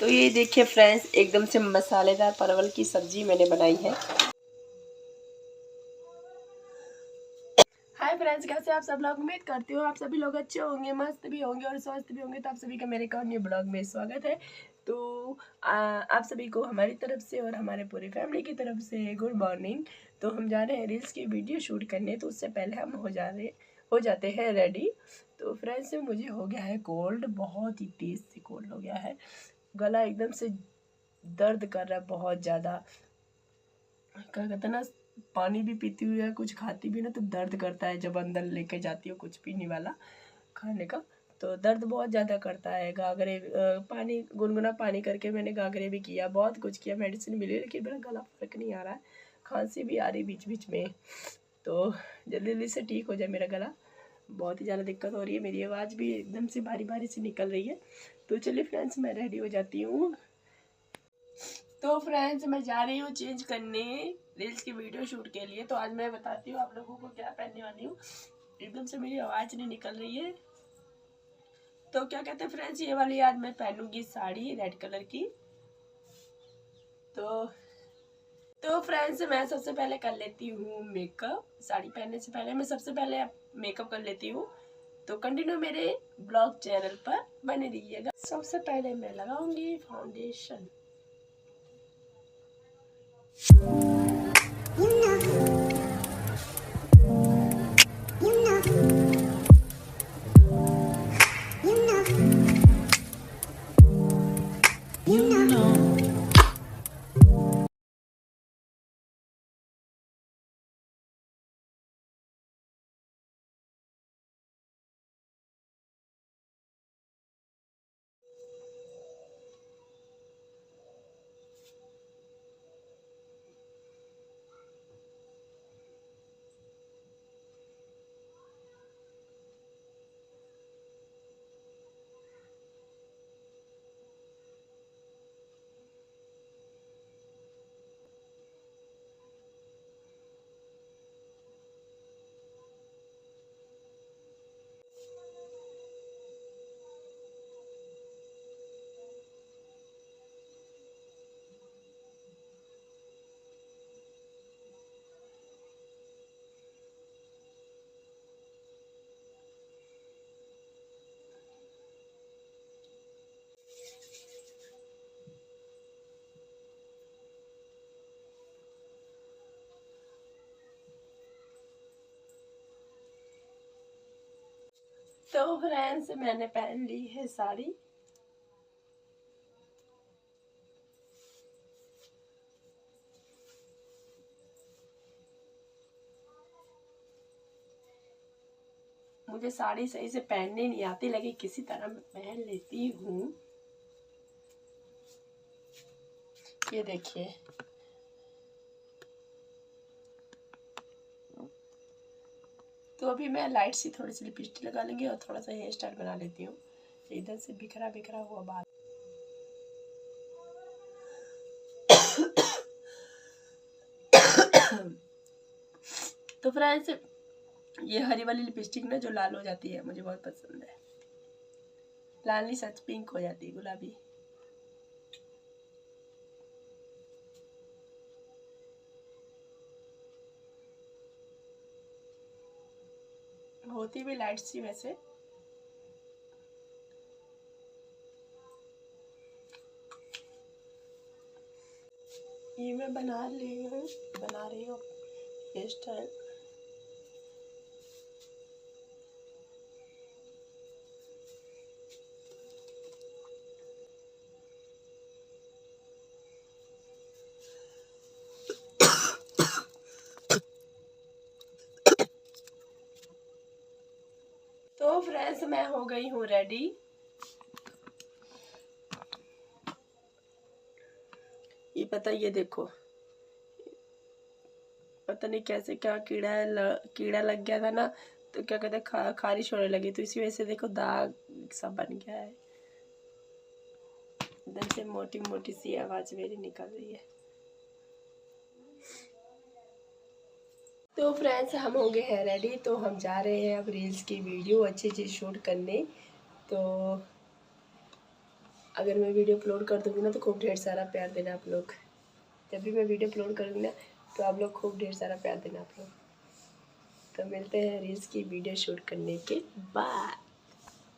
तो ये देखिए फ्रेंड्स, एकदम से मसालेदार परवल की सब्जी मैंने बनाई है। हाय फ्रेंड्स, कैसे आप सब लोग? उम्मीद करती हूँ आप सभी लोग अच्छे होंगे, मस्त भी होंगे और स्वस्थ भी होंगे। तो आप सभी का मेरे एक और न्यू ब्लॉग में स्वागत है। तो आप सभी को हमारी तरफ से और हमारे पूरी फैमिली की तरफ से गुड मॉर्निंग। तो हम जा रहे हैं रील्स की वीडियो शूट करने, तो उससे पहले हम हो जाते हैं रेडी। तो फ्रेंड्स, मुझे हो गया है कोल्ड, बहुत ही तेज से कोल्ड हो गया है। गला एकदम से दर्द कर रहा है बहुत ज़्यादा। क्या कहते हैं ना, पानी भी पीती हुई है, कुछ खाती भी ना तो दर्द करता है। जब अंदर लेके जाती हो कुछ पीने वाला खाने का तो दर्द बहुत ज़्यादा करता है। गागरे पानी, गुनगुना पानी करके मैंने गागरे भी किया, बहुत कुछ किया, मेडिसिन मिली, लेकिन मेरा गला फर्क नहीं आ रहा है। खांसी भी आ रही बीच बीच में। तो जल्दी जल्दी से ठीक हो जाए मेरा गला, बहुत ही ज़्यादा दिक्कत हो रही है। मेरी आवाज़ भी एकदम से भारी भारी से निकल रही है। तो चलिए फ्रेंड्स, मैं रेडी हो जाती हूँ। तो फ्रेंड्स, मैं जा रही हूँ चेंज करने रील्स की वीडियो शूट के लिए। तो आज मैं बताती हूँ आप लोगों को क्या पहनने वाली हूँ। एकदम से मेरी आवाज़ नहीं निकल रही है। तो क्या कहते हैं फ्रेंड्स, ये वाली आज मैं पहनूंगी साड़ी रेड कलर की। तो फ्रेंड्स, मैं सबसे पहले कर लेती हूँ मेकअप। साड़ी पहनने से पहले मैं सबसे पहले मेकअप कर लेती हूँ। तो कंटिन्यू मेरे ब्लॉग चैनल पर बने रहिएगा। सबसे पहले मैं लगाऊंगी फाउंडेशन। तो फ्रेंड्स, मैंने पहन ली है साड़ी। मुझे साड़ी सही से पहनने नहीं आती, लेकिन किसी तरह मैं पहन लेती हूँ। ये देखिए, तो अभी मैं लाइट सी थोड़ी सी लिपस्टिक लगा लेंगी और थोड़ा सा हेयर स्टाइल बना लेती हूँ। इधर से बिखरा बिखरा हुआ बाल। तो फ्रेंड्स, ये हरी वाली लिपस्टिक ना जो लाल हो जाती है, मुझे बहुत पसंद है। लाल नहीं, सच पिंक हो जाती है, गुलाबी। होती भी लाइट सी वैसे। ये मैं बना रही हूँ हेयर स्टाइल। तो फ्रेंड्स, मैं हो गई हूँ रेडी। ये देखो, पता नहीं कैसे क्या कीड़ा लग गया था ना, तो क्या कहते हैं खारिश होने लगी, तो इसी वजह से देखो दाग सब बन गया है। इधर से मोटी मोटी सी आवाज मेरी निकल रही है। तो फ्रेंड्स, हम हो गए हैं रेडी। तो हम जा रहे हैं अब रील्स की वीडियो अच्छी शूट करने। तो अगर मैं वीडियो अपलोड कर दूँगी ना तो खूब ढेर सारा प्यार देना आप लोग। जब भी मैं वीडियो अपलोड करूँगी ना तो आप लोग खूब ढेर सारा प्यार देना आप लोग। तो मिलते हैं रील्स की वीडियो शूट करने के बाद।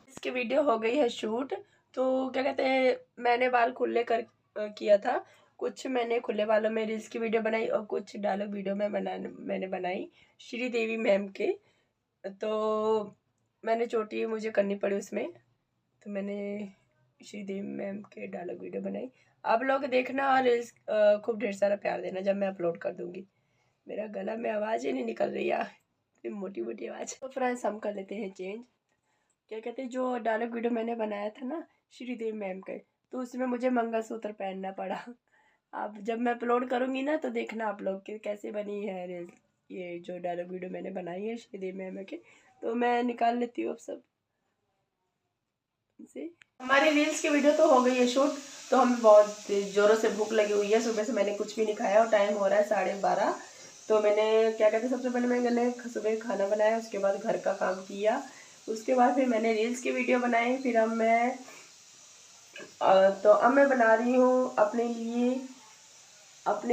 इसकी वीडियो हो गई है शूट। तो क्या कहते हैं, मैंने बाल खुले कर किया था। कुछ मैंने खुले बालों में रील्स की वीडियो बनाई और कुछ डायलॉग वीडियो में मैंने बनाई श्रीदेवी मैम के। तो मैंने चोटी मुझे करनी पड़ी उसमें, तो मैंने श्रीदेवी मैम के डायलॉग वीडियो बनाई। आप लोग देखना और रील्स खूब ढेर सारा प्यार देना जब मैं अपलोड कर दूँगी। मेरा गला में आवाज़ ही नहीं निकल रही है, मोटी मोटी आवाज़। तो फ्रेंड्स हम कर लेते हैं चेंज। क्या कहते हैं, जो डायलॉग वीडियो मैंने बनाया था ना श्रीदेवी मैम के, तो उसमें मुझे मंगलसूत्र पहनना पड़ा। अब जब मैं अपलोड करूँगी ना तो देखना आप लोग कि कैसे बनी है रील। ये जो डायलॉग वीडियो मैंने बनाई है श्रीदेवी मैम के, तो मैं निकाल लेती हूँ अब सब से। हमारी रील्स की वीडियो तो हो गई है शूट। तो हमें बहुत ज़ोरों से भूख लगी हुई है, सुबह से मैंने कुछ भी नहीं खाया और टाइम हो रहा है 12:30। तो मैंने क्या कहते हैं, सबसे पहले मैंने सुबह खाना बनाया, उसके बाद घर का काम किया, उसके बाद फिर मैंने रील्स की वीडियो बनाई। फिर अब मैं बना रही हूँ अपने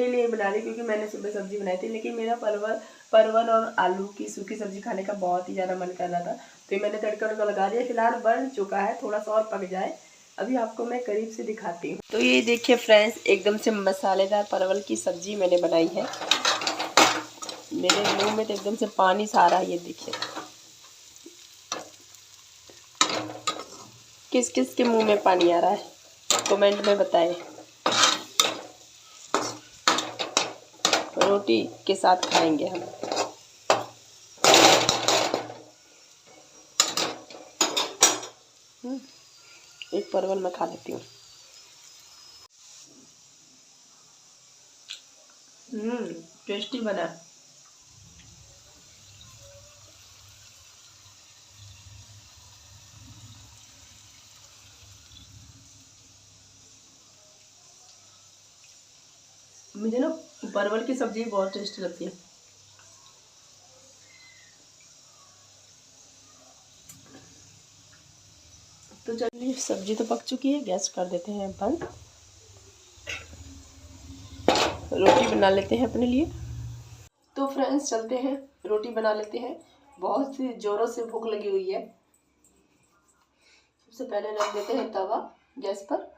लिए बना रही, क्योंकि मैंने सुबह सब्जी बनाई थी, लेकिन मेरा परवल और आलू की सूखी सब्जी खाने का बहुत ही ज़्यादा मन कर रहा था। तो मैंने तड़का वड़का लगा दिया। फिलहाल बन चुका है, थोड़ा सा और पक जाए अभी आपको मैं करीब से दिखाती हूँ। तो ये देखिए फ्रेंड्स, एकदम से मसालेदार परवल की सब्जी मैंने बनाई है। मेरे मुंह में तो एकदम से पानी सा आ रहा है। ये देखिए, किस किस के मुंह में पानी आ रहा है कमेंट में बताएं। रोटी के साथ खाएंगे हम। एक परवल मैं खा लेती हूँ। टेस्टी बना। मुझे ना परवल की सब्जी बहुत टेस्टी लगती है। तो चलिए, सब्जी तो पक चुकी है, गैस कर देते हैं बंद। रोटी बना लेते हैं अपने लिए। तो फ्रेंड्स चलते हैं, रोटी बना लेते हैं। बहुत सी जोरों से भूख लगी हुई है। सबसे पहले रख देते हैं तवा गैस पर।